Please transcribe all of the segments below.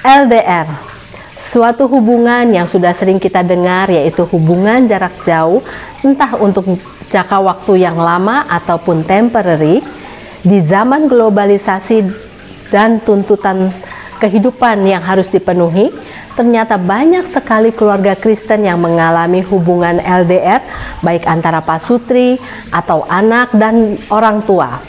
LDR, suatu hubungan yang sudah sering kita dengar, yaitu hubungan jarak jauh, entah untuk jangka waktu yang lama ataupun temporary. Di zaman globalisasi dan tuntutan kehidupan yang harus dipenuhi, ternyata banyak sekali keluarga Kristen yang mengalami hubungan LDR, baik antara pasutri atau anak dan orang tua.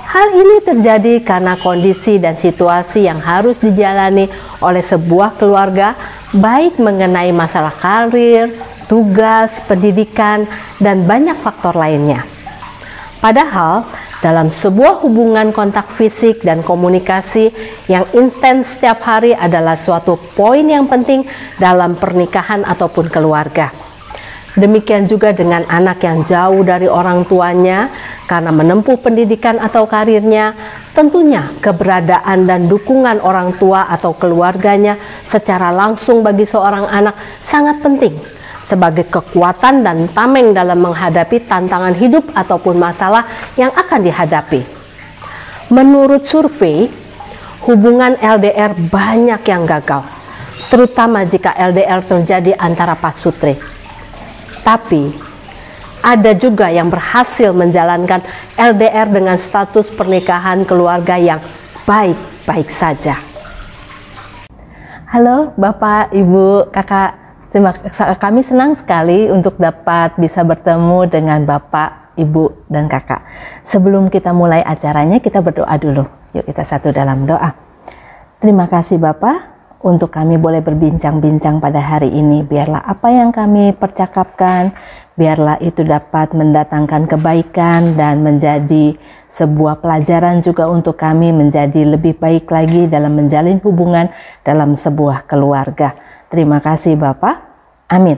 Hal ini terjadi karena kondisi dan situasi yang harus dijalani oleh sebuah keluarga, baik mengenai masalah karir, tugas, pendidikan, dan banyak faktor lainnya. Padahal, dalam sebuah hubungan kontak fisik dan komunikasi yang instan setiap hari adalah suatu poin yang penting dalam pernikahan ataupun keluarga. Demikian juga dengan anak yang jauh dari orang tuanya karena menempuh pendidikan atau karirnya, tentunya keberadaan dan dukungan orang tua atau keluarganya secara langsung bagi seorang anak sangat penting sebagai kekuatan dan tameng dalam menghadapi tantangan hidup ataupun masalah yang akan dihadapi. Menurut survei, hubungan LDR banyak yang gagal, terutama jika LDR terjadi antara pasutri. Tapi, ada juga yang berhasil menjalankan LDR dengan status pernikahan keluarga yang baik-baik saja. Halo Bapak, Ibu, Kakak. Kami senang sekali untuk dapat bisa bertemu dengan Bapak, Ibu, dan Kakak. Sebelum kita mulai acaranya, kita berdoa dulu. Yuk kita satu dalam doa. Terima kasih Bapak untuk kami boleh berbincang-bincang pada hari ini. Biarlah apa yang kami percakapkan, biarlah itu dapat mendatangkan kebaikan dan menjadi sebuah pelajaran juga untuk kami menjadi lebih baik lagi dalam menjalin hubungan dalam sebuah keluarga. Terima kasih Bapak. Amin.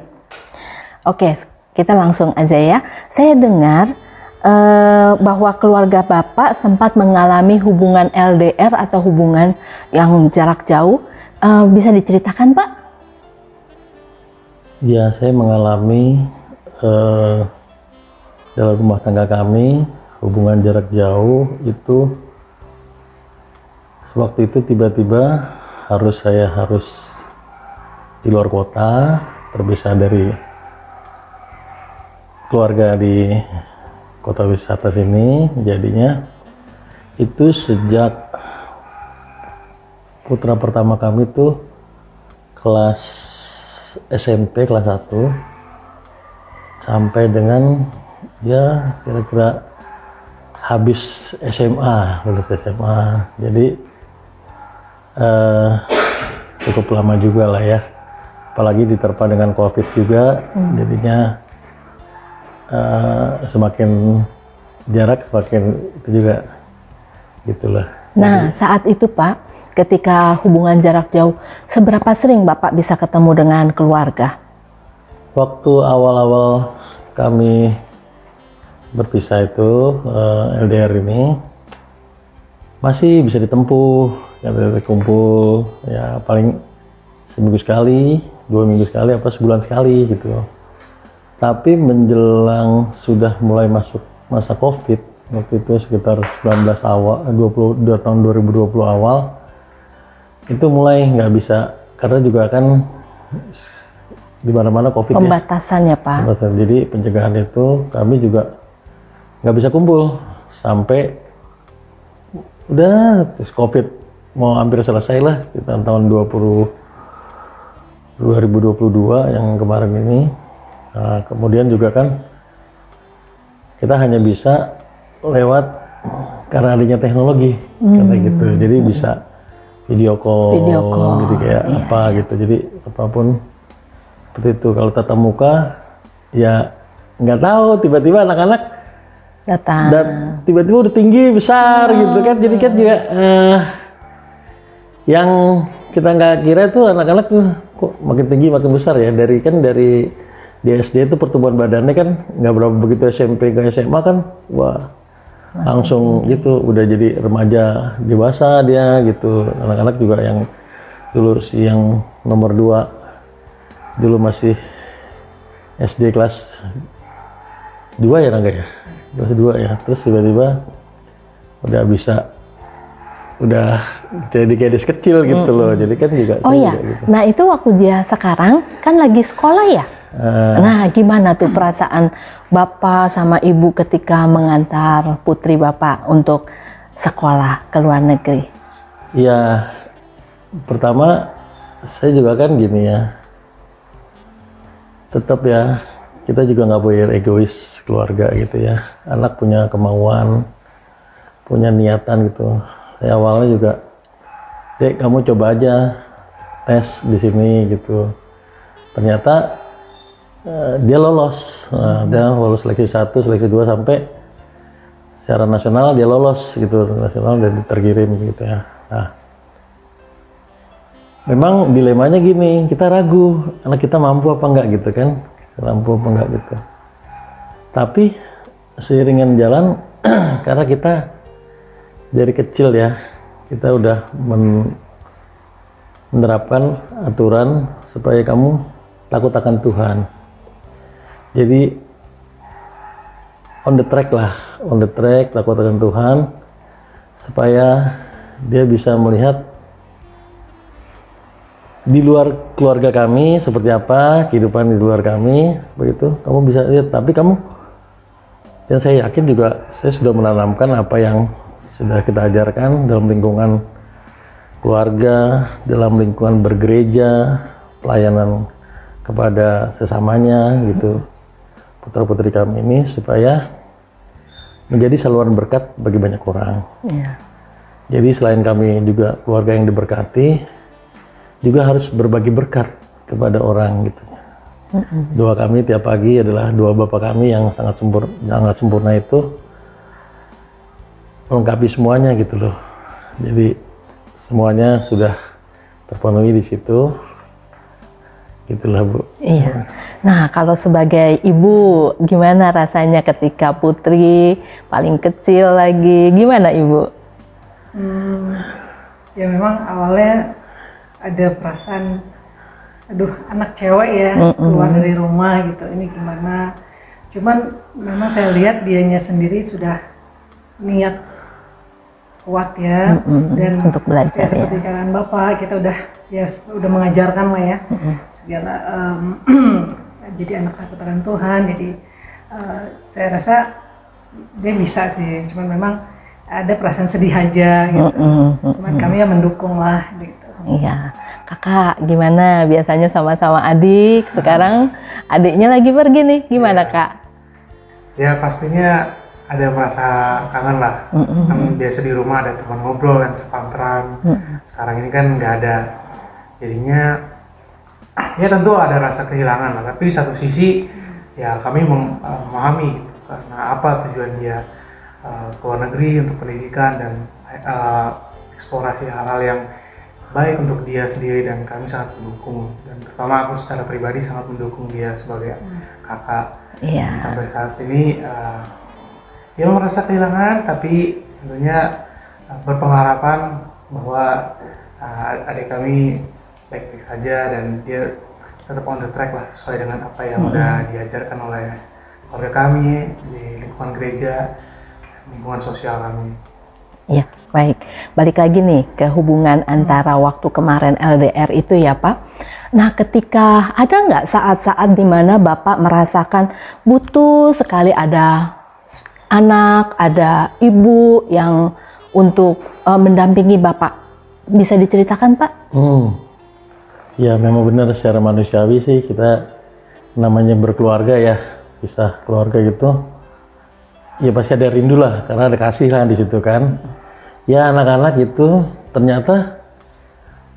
Oke, kita langsung aja ya. Saya dengar bahwa keluarga Bapak sempat mengalami hubungan LDR atau hubungan yang jarak jauh. Bisa diceritakan Pak? Ya, saya mengalami dalam rumah tangga kami hubungan jarak jauh itu. Waktu itu tiba-tiba saya harus di luar kota, terpisah dari keluarga di kota wisata sini. Jadinya itu sejak putra pertama kami tuh kelas SMP kelas 1 sampai dengan ya kira-kira habis SMA, lulus SMA. Jadi cukup lama juga lah ya, apalagi diterpa dengan COVID juga. Jadinya semakin jarak semakin itu juga gitulah. Nah, saat itu Pak, ketika hubungan jarak jauh, seberapa sering Bapak bisa ketemu dengan keluarga? Waktu awal-awal kami berpisah itu, LDR ini masih bisa ditempuh, kumpul ya paling seminggu sekali, 2 minggu sekali, apa sebulan sekali gitu. Tapi menjelang sudah mulai masuk masa COVID, waktu itu sekitar 19 awal, 22 tahun 2020 awal, itu mulai nggak bisa, karena juga kan di mana-mana COVID pembatasan ya Pak. Pembatasan. Jadi pencegahan itu kami juga nggak bisa kumpul sampai udah terus COVID mau hampir selesai lah, kita tahun 2022 yang kemarin ini. Nah, kemudian juga kan kita hanya bisa lewat karena adanya teknologi karena gitu, jadi bisa video call gitu kayak apa gitu. Jadi apapun seperti itu. Kalau tatap muka ya nggak tahu, tiba-tiba anak-anak datang dan tiba-tiba udah tinggi besar gitu kan. Jadi kan juga yang kita nggak kira tuh anak-anak tuh kok makin tinggi makin besar ya. Dari di SD itu pertumbuhan badannya kan nggak berapa, begitu SMP ke SMA kan wah langsung gitu udah jadi remaja dewasa dia gitu. Anak-anak juga yang dulu yang nomor 2 dulu masih SD kelas 2 ya, Rangga ya, kelas 2 ya, terus tiba-tiba udah bisa udah jadi gadis kecil gitu loh. Jadi kan juga Oh saya iya, juga gitu. nah itu waktu dia sekarang kan lagi sekolah ya? Nah gimana tuh perasaan Bapak sama Ibu ketika mengantar putri Bapak untuk sekolah ke luar negeri? Ya, pertama saya juga kan gini ya, tetap ya kita juga nggak boleh egois keluarga gitu ya. Anak punya kemauan, punya niatan gitu. Saya awalnya juga, Dek kamu coba aja tes di sini gitu. Ternyata dia lolos, dia lolos seleksi 1, seleksi 2 sampai secara nasional dia lolos gitu, nasional dan terkirim gitu ya. Nah, memang dilemanya gini, kita ragu anak kita mampu apa enggak gitu kan, mampu apa enggak gitu. Tapi seiringan jalan, karena kita dari kecil ya, kita udah menerapkan aturan supaya kamu takut akan Tuhan. Jadi on the track lah, on the track, takut akan Tuhan, supaya dia bisa melihat di luar keluarga kami seperti apa, kehidupan di luar kami, begitu. Kamu bisa lihat, tapi kamu, dan saya yakin juga saya sudah menanamkan apa yang sudah kita ajarkan dalam lingkungan keluarga, dalam lingkungan bergereja, pelayanan kepada sesamanya gitu, putra-putri kami ini, supaya menjadi saluran berkat bagi banyak orang. Iya. Jadi selain kami juga keluarga yang diberkati, juga harus berbagi berkat kepada orang gitu. Doa kami tiap pagi adalah doa Bapa kami yang sangat sempurna itu melengkapi semuanya gitu loh. Jadi semuanya sudah terpenuhi di situ. Gitulah Bu. Iya. Nah kalau sebagai ibu gimana rasanya ketika putri paling kecil lagi, gimana Ibu? Ya memang awalnya ada perasaan, aduh anak cewek ya keluar dari rumah gitu, ini gimana. Cuman memang saya lihat dianya sendiri sudah niat kuat ya, dan untuk belajar ya, seperti kalian Bapak, kita udah mengajarkan lah ya segala jadi anak takut akan Tuhan. Jadi saya rasa dia bisa sih, cuman memang ada perasaan sedih aja gitu. Cuman kami ya mendukung lah gitu. Iya. Kakak gimana biasanya sama-sama adik, sekarang adiknya lagi pergi nih, gimana Kak? Ya pastinya ada merasa kangen lah. Kan biasa di rumah ada teman ngobrol yang sepantaran. Sekarang ini kan nggak ada. Jadinya ya tentu ada rasa kehilangan lah. Tapi di satu sisi ya kami memahami gitu, karena apa tujuan dia ke luar negeri untuk pendidikan dan eksplorasi hal-hal yang baik untuk dia sendiri, dan kami sangat mendukung, dan terutama aku secara pribadi sangat mendukung dia sebagai kakak. Sampai saat ini ya merasa kehilangan, tapi tentunya berpengharapan bahwa adik kami baik-baik saja dan dia tetap on the track lah, sesuai dengan apa yang udah diajarkan oleh keluarga kami di lingkungan gereja, lingkungan sosial kami. Iya, baik. Balik lagi nih ke hubungan antara waktu kemarin LDR itu ya Pak. Nah ketika ada nggak saat-saat dimana Bapak merasakan butuh sekali ada anak, ada ibu yang untuk mendampingi Bapak, bisa diceritakan Pak? Ya memang benar, secara manusiawi sih kita namanya berkeluarga ya, pisah keluarga gitu, ya pasti ada rindu lah, karena ada kasih lah di situ kan. Ya anak-anak itu ternyata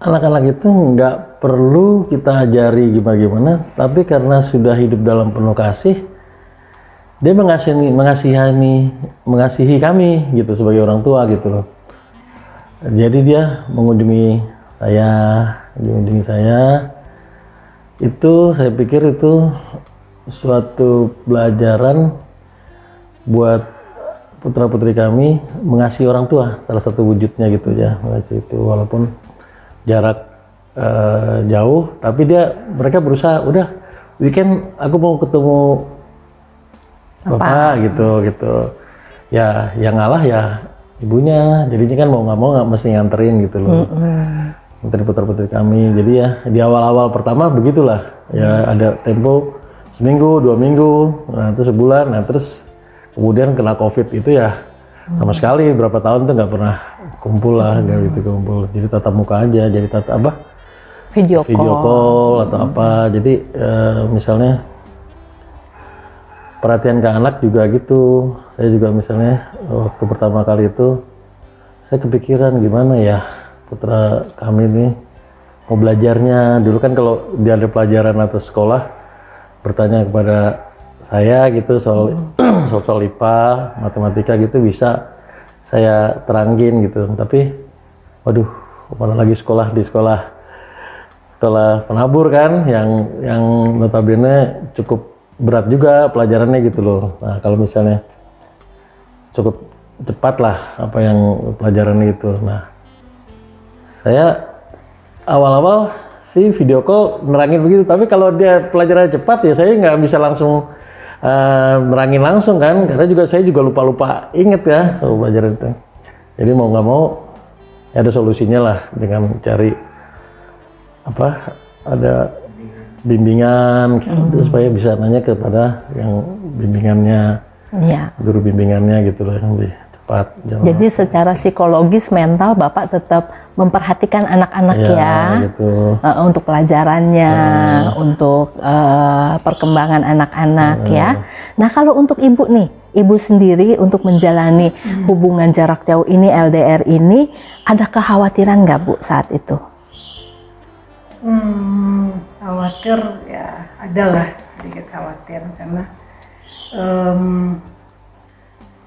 anak-anak itu nggak perlu kita ajari gimana-gimana, tapi karena sudah hidup dalam penuh kasih, dia mengasihi kami gitu sebagai orang tua gitu loh. Jadi dia mengunjungi saya, itu saya pikir itu suatu pelajaran buat putra-putri kami mengasihi orang tua, salah satu wujudnya gitu ya, mengasihi itu walaupun jarak jauh, tapi mereka berusaha, udah weekend aku mau ketemu Bapak gitu. Ya yang ngalah ya ibunya, jadinya kan mau nggak mau nggak mesti nganterin gitu loh. Nganterin putra-putri kami. Jadi ya di awal-awal pertama begitulah, ya ada tempo seminggu, 2 minggu, nah terus sebulan, nah terus kemudian kena COVID itu ya sama sekali berapa tahun tuh nggak pernah kumpul lah, nggak gitu kumpul. Jadi tatap muka aja, jadi tatap apa? Video call atau apa. Jadi misalnya perhatian ke anak juga gitu. Saya juga misalnya waktu pertama kali itu saya kepikiran gimana ya putra kami ini mau belajarnya. Dulu kan kalau dia ada pelajaran atau sekolah bertanya kepada saya gitu soal soal IPA, matematika gitu bisa saya terangin gitu. Tapi waduh, mana lagi sekolah di sekolah penabur kan yang notabene cukup berat juga pelajarannya gitu loh. Nah, kalau misalnya cukup cepat lah apa yang pelajarannya itu. Nah, saya awal-awal sih video call nerangin begitu, tapi kalau dia pelajarannya cepat ya saya nggak bisa langsung nerangin langsung kan, karena saya juga lupa inget ya kalau pelajaran itu. Jadi mau nggak mau ya ada solusinya lah dengan cari apa, ada bimbingan gitu, supaya bisa nanya kepada yang bimbingannya, guru bimbingannya gitu loh, yang lebih cepat. Jadi secara psikologis mental Bapak tetap memperhatikan anak-anak ya gitu. Untuk pelajarannya, untuk perkembangan anak-anak ya. Nah kalau untuk Ibu nih, Ibu sendiri untuk menjalani hubungan jarak jauh ini, LDR ini, ada kekhawatiran nggak Bu saat itu? Khawatir ya, adalah sedikit khawatir karena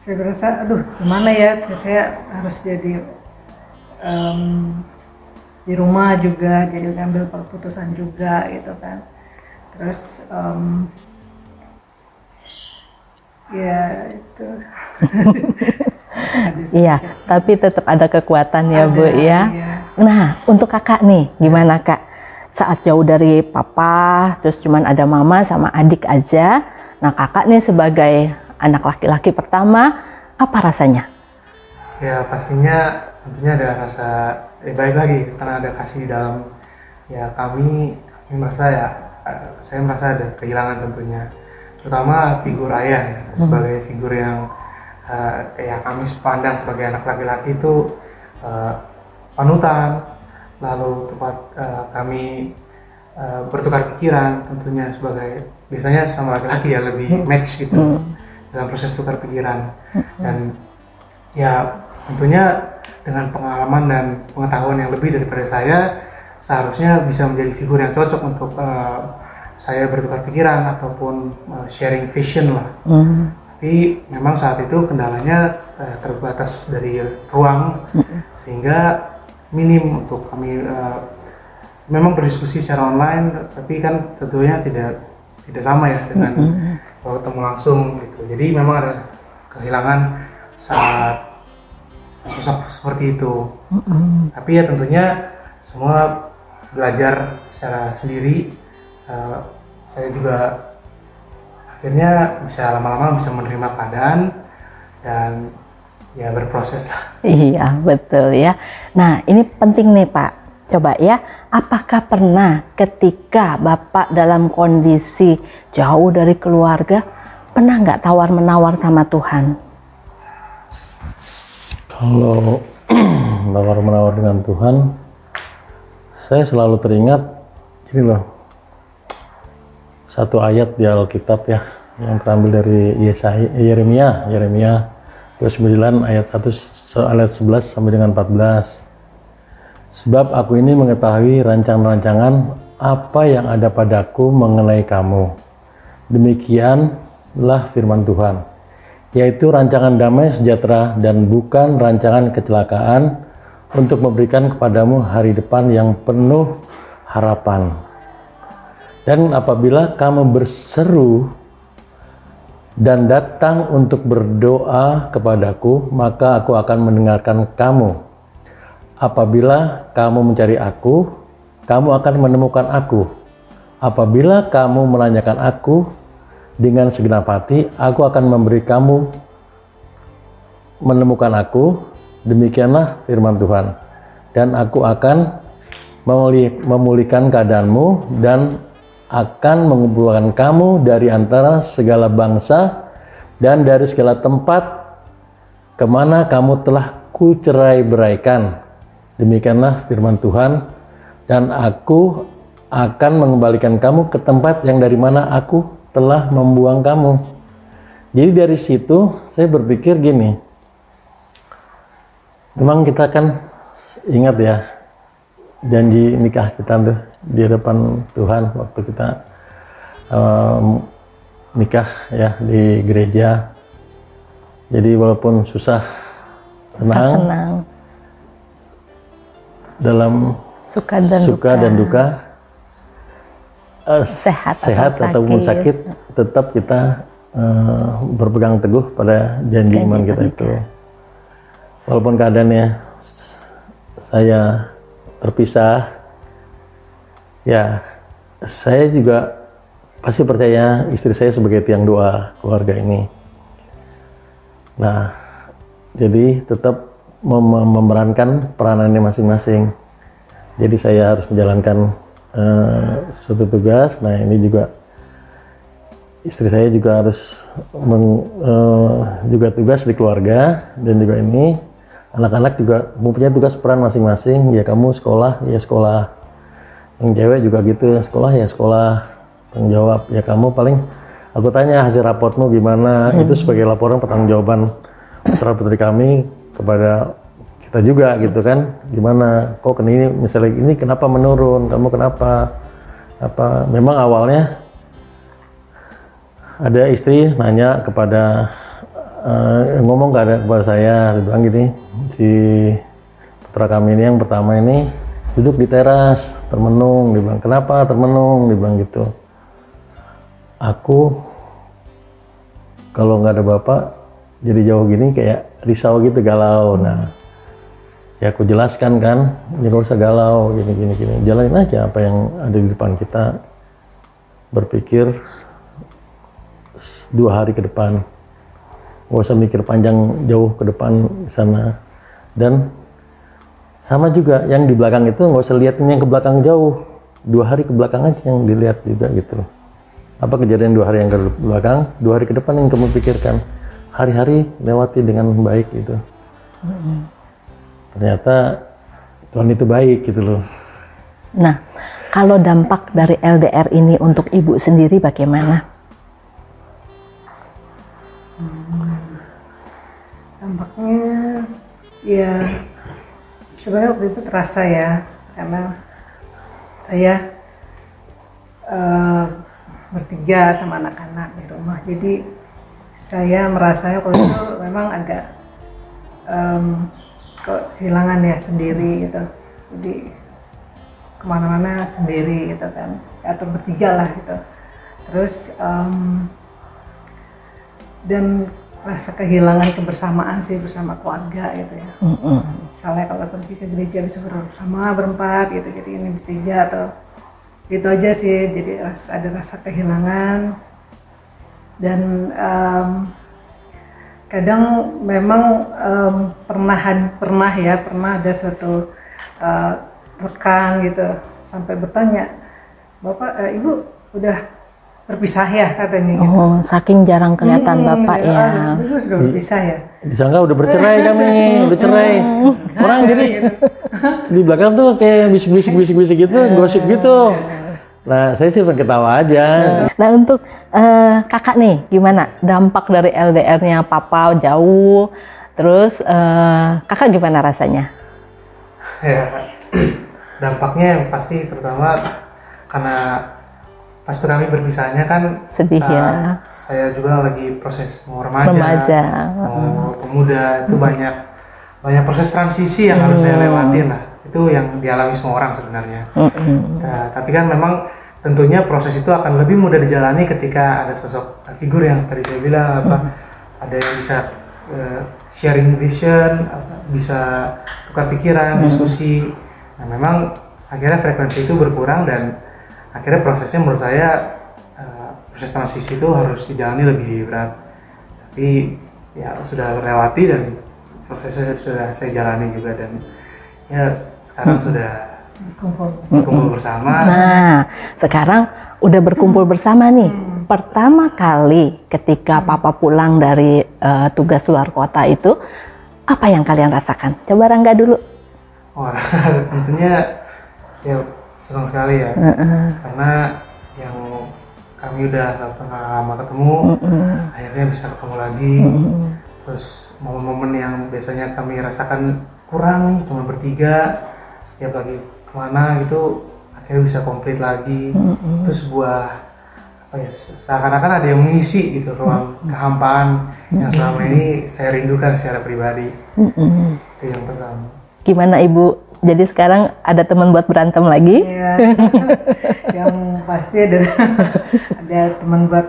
saya berasa, aduh gimana ya, saya harus jadi di rumah juga, jadi ngambil keputusan juga gitu kan. Terus ya itu. Iya, tapi tetap ada kekuatan ya Bu ya. Iya. Nah untuk Kakak nih, gimana Kak? Saat jauh dari papa, terus cuman ada mama sama adik aja. Nah Kakak nih sebagai anak laki-laki pertama, apa rasanya? Ya pastinya tentunya ada rasa baik lagi karena ada kasih di dalam. Ya kami merasa ya, saya merasa ada kehilangan tentunya, terutama figur ayah ya, sebagai figur yang ya kami pandang sebagai anak laki-laki itu panutan, lalu tempat kami bertukar pikiran tentunya, sebagai biasanya sama laki-laki ya lebih match gitu dalam proses tukar pikiran. Dan ya tentunya dengan pengalaman dan pengetahuan yang lebih daripada saya, seharusnya bisa menjadi figur yang cocok untuk saya bertukar pikiran ataupun sharing vision lah. Tapi memang saat itu kendalanya terbatas dari ruang, sehingga minim untuk kami memang berdiskusi secara online, tapi kan tentunya tidak sama ya dengan kalau ketemu langsung gitu. Jadi memang ada kehilangan saat sosok seperti itu. Tapi ya tentunya semua belajar secara sendiri. Saya juga akhirnya bisa lama-lama bisa menerima keadaan dan ya berproses lah. Iya betul ya. Nah ini penting nih Pak, coba ya, apakah pernah ketika Bapak dalam kondisi jauh dari keluarga, pernah nggak tawar-menawar sama Tuhan? Kalau tawar-menawar dengan Tuhan, saya selalu teringat ini loh, satu ayat di Alkitab ya, yang terambil dari Yeremia 29 ayat 11 sampai dengan 14. Sebab aku ini mengetahui rancangan-rancangan apa yang ada padaku mengenai kamu. Demikianlah firman Tuhan, yaitu rancangan damai sejahtera dan bukan rancangan kecelakaan, untuk memberikan kepadamu hari depan yang penuh harapan. Dan apabila kamu berseru dan datang untuk berdoa kepadaku, maka aku akan mendengarkan kamu. Apabila kamu mencari aku, kamu akan menemukan aku. Apabila kamu menanyakan aku dengan segenap hati, aku akan memberi kamu menemukan aku Demikianlah firman Tuhan. Dan aku akan memulihkan keadaanmu dan akan mengumpulkan kamu dari antara segala bangsa dan dari segala tempat kemana kamu telah kucerai-beraikan. Demikianlah firman Tuhan. Dan aku akan mengembalikan kamu ke tempat yang dari mana aku telah membuang kamu. Jadi dari situ saya berpikir gini, memang kita kan ingat ya janji nikah kita tuh di hadapan Tuhan waktu kita nikah ya di gereja. Jadi walaupun susah senang. Dalam suka dan duka, sehat ataupun sakit, tetap kita berpegang teguh pada janji iman kita itu. Walaupun keadaannya saya terpisah, ya saya juga pasti percaya istri saya sebagai tiang doa keluarga ini. Nah, jadi tetap memerankan peranannya masing-masing. Jadi saya harus menjalankan suatu tugas. Nah, ini juga istri saya juga harus juga tugas di keluarga, dan juga ini anak-anak juga mempunyai tugas peran masing-masing. Ya kamu sekolah, ya sekolah. Yang cewek juga gitu, sekolah ya sekolah. Tanggung jawab, ya kamu paling aku tanya hasil raportmu gimana. Itu sebagai laporan pertanggungjawaban putra-putri kami kepada kita juga gitu kan. Gimana kok ini misalnya ini kenapa menurun, kamu kenapa, apa memang awalnya ada istri nanya kepada ngomong kepada saya, dia bilang gini, si putra kami ini yang pertama ini duduk di teras termenung, dia bilang kenapa termenung, dia bilang gitu, aku kalau nggak ada bapak jadi jauh gini kayak risau gitu, galau. Nah ya aku jelaskan kan, ya nggak usah galau, gini, jalanin aja apa yang ada di depan kita, berpikir 2 hari ke depan, nggak usah mikir panjang jauh ke depan sana. Dan sama juga yang di belakang itu nggak usah liatin yang ke belakang jauh, 2 hari ke belakang aja yang dilihat juga gitu. Apa kejadian 2 hari yang ke belakang, 2 hari ke depan yang kamu pikirkan, hari-hari lewati dengan baik gitu. Ternyata Tuhan itu baik gitu loh. Nah, kalau dampak dari LDR ini untuk ibu sendiri bagaimana? Dampaknya ya sebenarnya waktu itu terasa ya, karena saya bertiga sama anak-anak di rumah, jadi saya merasa waktu itu memang agak kehilangan ya sendiri gitu, jadi kemana-mana sendiri gitu kan, atau bertiga lah gitu. Terus dan rasa kehilangan kebersamaan sih bersama keluarga gitu ya. Misalnya kalau pergi ke gereja bisa bersama berempat gitu, jadi ini bertiga atau gitu aja sih. Jadi ada rasa kehilangan, dan kadang memang pernah ada suatu rekan gitu sampai bertanya, Bapak, Ibu udah berpisah ya katanya gitu. Oh, saking jarang kelihatan Bapak ya. Dulu sudah berpisah ya. Disangka udah bercerai kami, udah cerai. Orang jadi di belakang tuh kayak bisik-bisik gitu, gosip gitu. Nah, saya sih ketawa aja. Nah, untuk kakak nih, gimana dampak dari LDR-nya papa jauh? Terus kakak gimana rasanya? Ya, dampaknya yang pasti pertama karena pas itu kami berpisahnya kan sedih ya. Saya juga lagi proses mau remaja, mau pemuda, itu banyak proses transisi yang harus saya lewatin lah. Itu yang dialami semua orang sebenarnya. Nah, tapi kan memang tentunya proses itu akan lebih mudah dijalani ketika ada sosok figur yang tadi saya bilang ada yang bisa sharing vision, bisa tukar pikiran, diskusi. Nah, memang akhirnya frekuensi itu berkurang, dan akhirnya prosesnya menurut saya proses transisi itu harus dijalani lebih berat. Tapi ya sudah lewati, dan prosesnya sudah saya jalani juga, dan ya sekarang sudah berkumpul bersama. Nah, sekarang udah berkumpul bersama nih. Pertama kali ketika Papa pulang dari tugas luar kota itu, apa yang kalian rasakan? Coba Rangga dulu. Wah, tentunya ya senang sekali ya, karena yang kami udah gak pernah lama ketemu, akhirnya bisa ketemu lagi. Terus momen-momen yang biasanya kami rasakan kurang nih, cuma bertiga, setiap lagi kemana gitu, akhirnya bisa komplit lagi. Terus sebuah apa ya, seakan-akan ada yang mengisi gitu ruang kehampaan yang selama ini saya rindukan secara pribadi. Itu yang pertama. Gimana Ibu? Jadi sekarang ada teman buat berantem lagi? Iya, yang pasti ada teman buat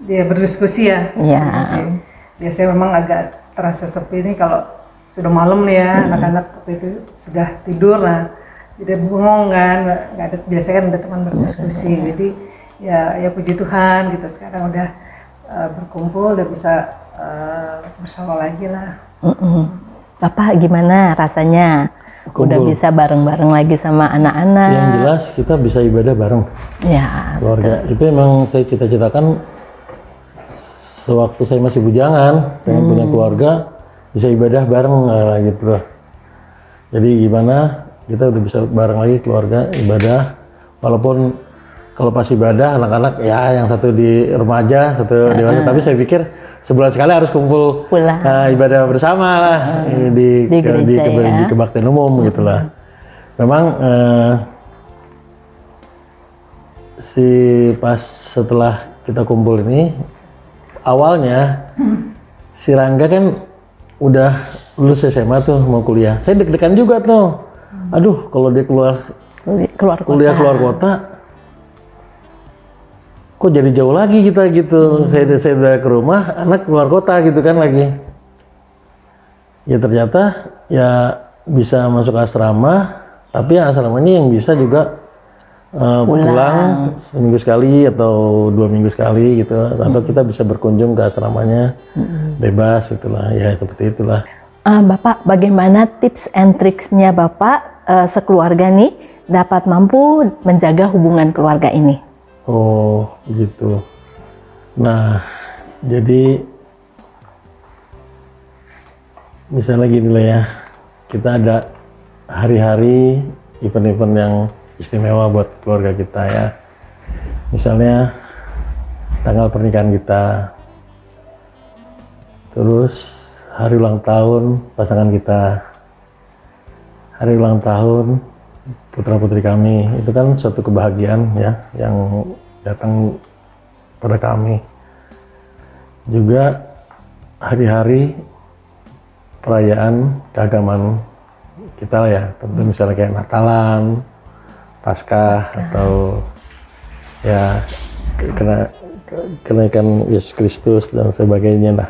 dia berdiskusi ya. Iya. Berdiskusi. Biasanya memang agak terasa sepi nih kalau sudah malam nih ya, anak-anak waktu itu sudah tidur, nah jadi bengong kan, nggak ada, biasanya kan ada teman berdiskusi. Jadi ya puji Tuhan gitu, sekarang udah berkumpul, udah bisa bersama lagi lah. Bapak gimana rasanya? Kumpul. Udah bisa bareng-bareng lagi sama anak-anak. Yang jelas kita bisa ibadah bareng Ya, keluarga. Itu emang saya cita-citakan sewaktu saya masih bujangan, pengen punya keluarga, bisa ibadah bareng gitu loh. Jadi gimana kita udah bisa bareng lagi keluarga ibadah, walaupun kalau pas ibadah anak-anak ya yang satu di remaja, satu dewasa, tapi saya pikir sebulan sekali harus kumpul ibadah bersama lah di kebaktian umum gitulah. Memang pas setelah kita kumpul ini, awalnya si Rangga kan udah lulus SMA tuh, mau kuliah. Saya deg-degan juga tuh. Aduh, kalau dia kuliah keluar kota, kok jadi jauh lagi kita gitu. Saya udah ke rumah, anak keluar kota gitu kan lagi. Ya ternyata ya bisa masuk asrama, tapi asramanya yang bisa juga pulang seminggu sekali atau 2 minggu sekali gitu, atau kita bisa berkunjung ke asramanya bebas itulah, ya seperti itulah. Bapak, bagaimana tips and tricksnya Bapak sekeluarga nih dapat mampu menjaga hubungan keluarga ini? Oh gitu. Nah, jadi misalnya gini lah ya, kita ada hari-hari event-event yang istimewa buat keluarga kita ya. Misalnya tanggal pernikahan kita, terus hari ulang tahun pasangan kita, hari ulang tahun putra-putri kami, itu kan suatu kebahagiaan ya yang datang pada kami. Juga hari-hari perayaan keagamaan kita lah ya, tentu misalnya kayak Natalan, Paskah, atau ya kenaikan Yesus Kristus dan sebagainya lah.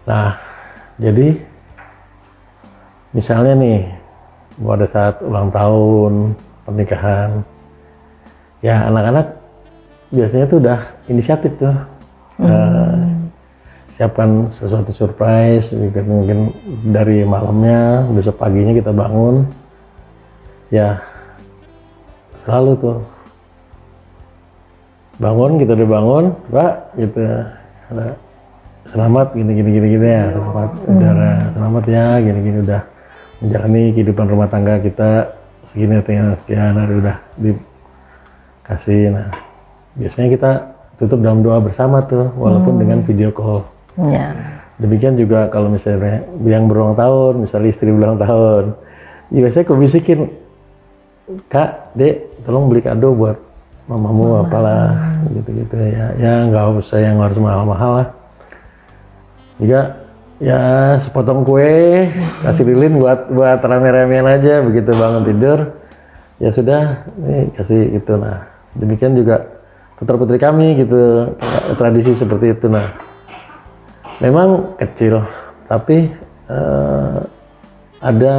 Nah, jadi misalnya nih pada saat ulang tahun, pernikahan, ya anak-anak biasanya tuh udah inisiatif tuh, siapkan sesuatu surprise, mungkin dari malamnya, besok paginya kita bangun, ya selalu tuh bangun, kita udah bangun, Pak, gitu, selamat gini ya, selamat ya, gini udah menjalani kehidupan rumah tangga kita segini sekian hari udah dikasih. Nah, biasanya kita tutup dalam doa bersama tuh, walaupun dengan video call. Ya. Demikian juga kalau misalnya yang berulang tahun, misalnya istri berulang tahun, ya biasanya aku bisikin, Kak, Dek, tolong beli kado buat mamamu apalah, gitu-gitu ya. Ya nggak usah yang harus mahal-mahal lah. Juga ya sepotong kue, kasih lilin buat rame-ramean aja, begitu bangun tidur, ya sudah, nih kasih gitu. Nah, demikian juga putra-putri kami gitu, tradisi seperti itu. Nah, memang kecil, tapi ada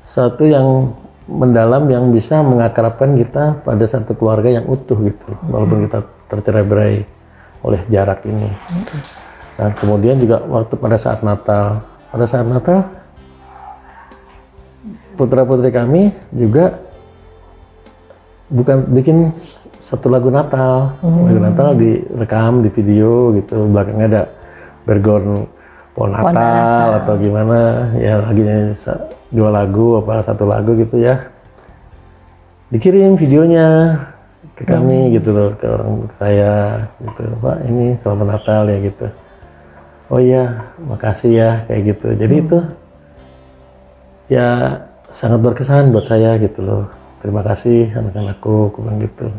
satu yang mendalam yang bisa mengakrabkan kita pada satu keluarga yang utuh gitu, walaupun kita tercerai-berai oleh jarak ini. Nah kemudian juga waktu pada saat Natal putra-putri kami juga bukan bikin satu lagu Natal, lagu Natal direkam di video gitu, belakangnya ada background pohon Natal atau gimana ya, lagi dua lagu apa satu lagu gitu ya, dikirim videonya ke kami gitu loh, ke orang saya gitu, Pak ini selamat Natal ya gitu. Oh iya, makasih ya kayak gitu. Jadi itu ya sangat berkesan buat saya gitu loh. Terima kasih anak-anakku, aku bilang gitu.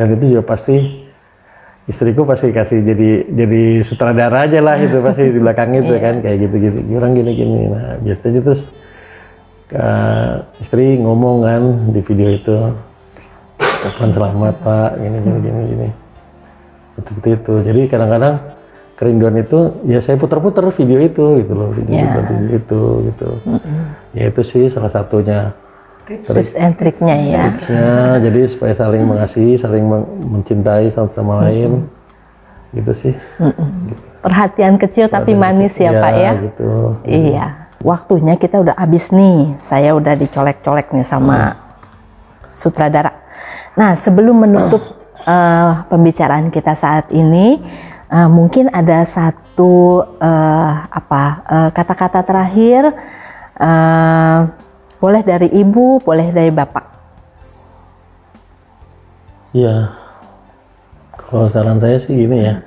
Dan itu juga pasti istriku pasti kasih jadi sutradara aja lah itu pasti di belakang itu kan kayak gitu-gitu. Orang gini-gini. Nah biasanya terus istri ngomong kan di video itu, kapan selamat Pak, gini. Itu. Jadi kadang-kadang kerinduan itu ya saya putar-putar video itu gitu loh, video itu gitu. Ya itu sih salah satunya tips and triknya ya. Jadi supaya saling mengasihi, saling mencintai satu sama lain gitu sih. Gitu. Perhatian kecil tapi manis ya Pak ya. Gitu. Iya. Waktunya kita udah habis nih. Saya udah dicolek-colek nih sama sutradara. Nah sebelum menutup pembicaraan kita saat ini, mungkin ada satu kata-kata terakhir, boleh dari Ibu, boleh dari Bapak. Ya, kalau saran saya sih gini ya,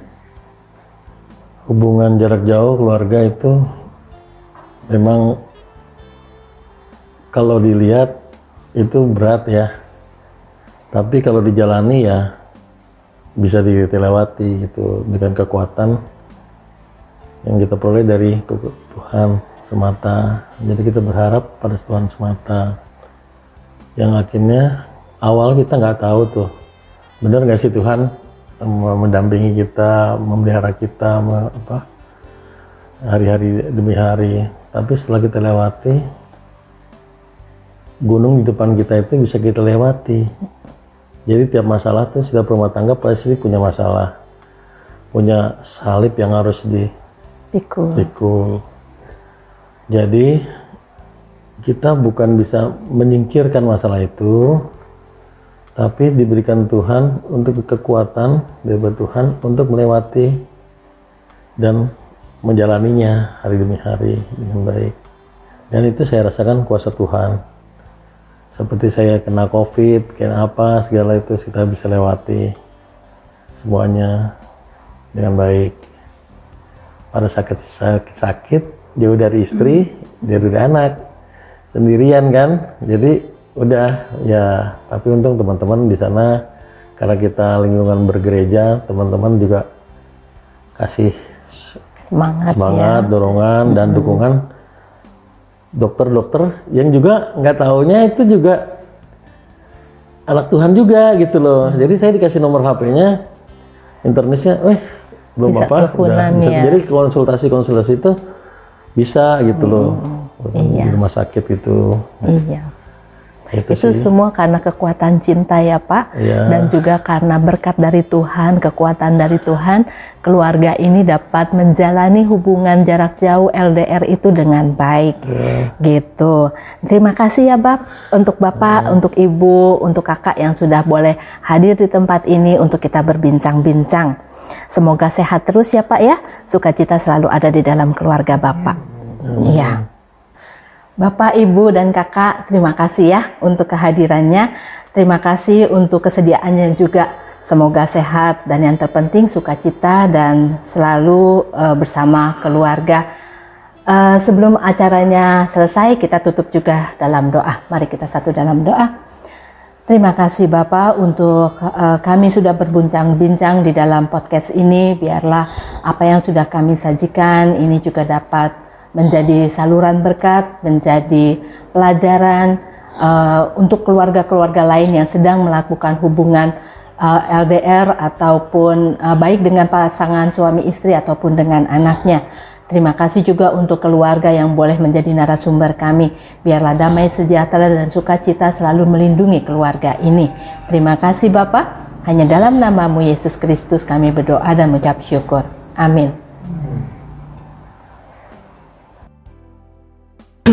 hubungan jarak jauh keluarga itu memang kalau dilihat itu berat ya, tapi kalau dijalani ya bisa dilewati gitu dengan kekuatan yang kita peroleh dari Tuhan semata. Jadi kita berharap pada Tuhan semata yang akhirnya awal kita nggak tahu tuh benar nggak sih Tuhan mendampingi kita, memelihara kita hari-hari demi hari, tapi setelah kita lewati gunung di depan kita itu bisa kita lewati. Jadi tiap masalah tuh setiap rumah tangga pasti punya masalah, punya salib yang harus dipikul. Jadi kita bukan bisa menyingkirkan masalah itu, tapi diberikan Tuhan untuk kekuatan dari Tuhan untuk melewati dan menjalaninya hari demi hari dengan baik. Dan itu saya rasakan kuasa Tuhan. Seperti saya kena COVID, kena apa, segala itu kita bisa lewati semuanya dengan baik. Pada sakit jauh dari istri, jauh dari anak, sendirian kan, jadi udah ya. Tapi untung teman-teman di sana, karena kita lingkungan bergereja, teman-teman juga kasih semangat ya, dorongan dan dukungan. Dokter-dokter yang juga nggak taunya itu juga anak Tuhan juga gitu loh. Jadi saya dikasih nomor HP-nya, internetnya, belum bisa apa, udah bisa. Ya. Jadi konsultasi itu bisa gitu loh, di rumah sakit gitu. Iya. Itu semua karena kekuatan cinta ya Pak, dan juga karena berkat dari Tuhan, kekuatan dari Tuhan, keluarga ini dapat menjalani hubungan jarak jauh LDR itu dengan baik, gitu. Terima kasih ya untuk Bapak, untuk Ibu, untuk Kakak yang sudah boleh hadir di tempat ini untuk kita berbincang-bincang. Semoga sehat terus ya Pak ya, sukacita selalu ada di dalam keluarga Bapak. Iya. Bapak, Ibu, dan Kakak, terima kasih ya untuk kehadirannya. Terima kasih untuk kesediaannya juga. Semoga sehat dan yang terpenting sukacita dan selalu bersama keluarga. Sebelum acaranya selesai, kita tutup juga dalam doa. Mari kita satu dalam doa. Terima kasih Bapak untuk kami sudah berbincang-bincang di dalam podcast ini. Biarlah apa yang sudah kami sajikan ini juga dapat menjadi saluran berkat, menjadi pelajaran untuk keluarga-keluarga lain yang sedang melakukan hubungan LDR ataupun baik dengan pasangan suami istri ataupun dengan anaknya. Terima kasih juga untuk keluarga yang boleh menjadi narasumber kami. Biarlah damai sejahtera dan sukacita selalu melindungi keluarga ini. Terima kasih Bapak. Hanya dalam nama-Mu Yesus Kristus kami berdoa dan mengucap syukur. Amin.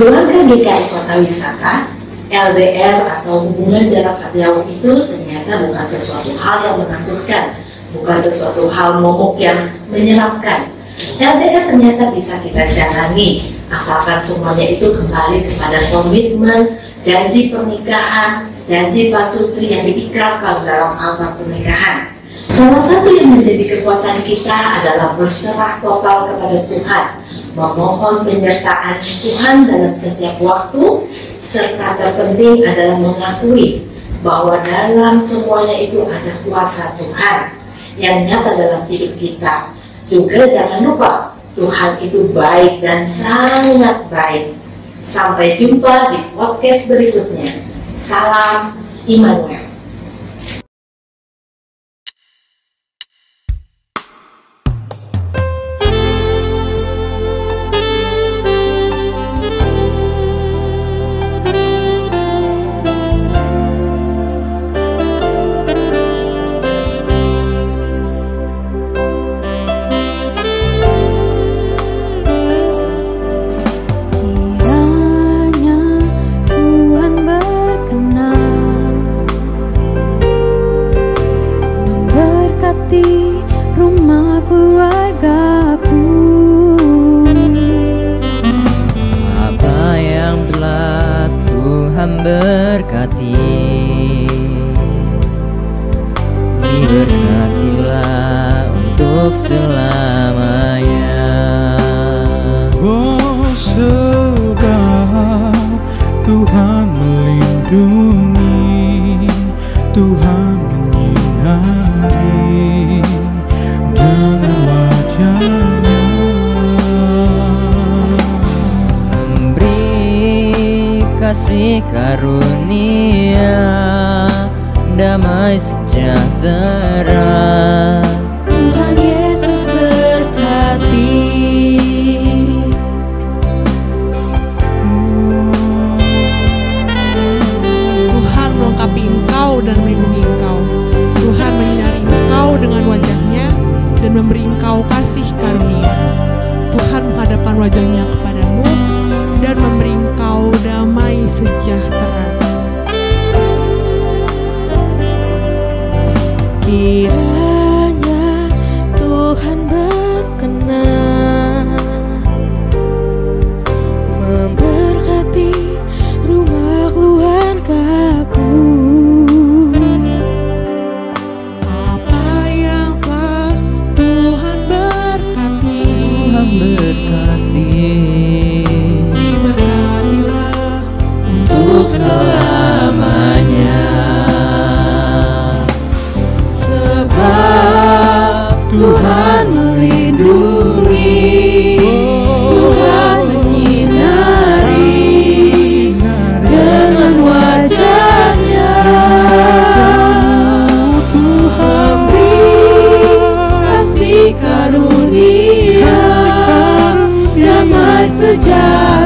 Keluarga GKI Kota Wisata, LDR atau hubungan jarak jauh itu ternyata bukan sesuatu hal yang menakutkan, bukan sesuatu hal momok yang menyeramkan. LDR ternyata bisa kita jalani, asalkan semuanya itu kembali kepada komitmen, janji pernikahan, janji pasutri yang diikrarkan dalam akad pernikahan. Salah satu yang menjadi kekuatan kita adalah berserah total kepada Tuhan, memohon penyertaan Tuhan dalam setiap waktu, serta terpenting adalah mengakui bahwa dalam semuanya itu ada kuasa Tuhan yang nyata dalam hidup kita. Juga jangan lupa Tuhan itu baik dan sangat baik. Sampai jumpa di podcast berikutnya. Salam Immanuel. Diberkatilah untuk selamanya. Oh, sebab Tuhan melindungi, Tuhan menyinari dengan wajah-Nya, memberi kasih karunia, damai sejahtera. Tuhan Yesus berkati. Tuhan melengkapi engkau dan melindungi engkau. Tuhan menyinari engkau dengan wajah-Nya dan memberi engkau kasih karunia. Tuhan menghadapkan wajah-Nya kepadamu dan memberi engkau damai sejahtera. Kiranya Tuhan berkenan memberkati rumah keluargaku. Apa yang telah Tuhan berkati, diberkatilah untuk selamanya. Tuhan melindungi, Tuhan menyinari dengan wajah-Nya. Tuhan beri kasih karunia, damai sejahtera.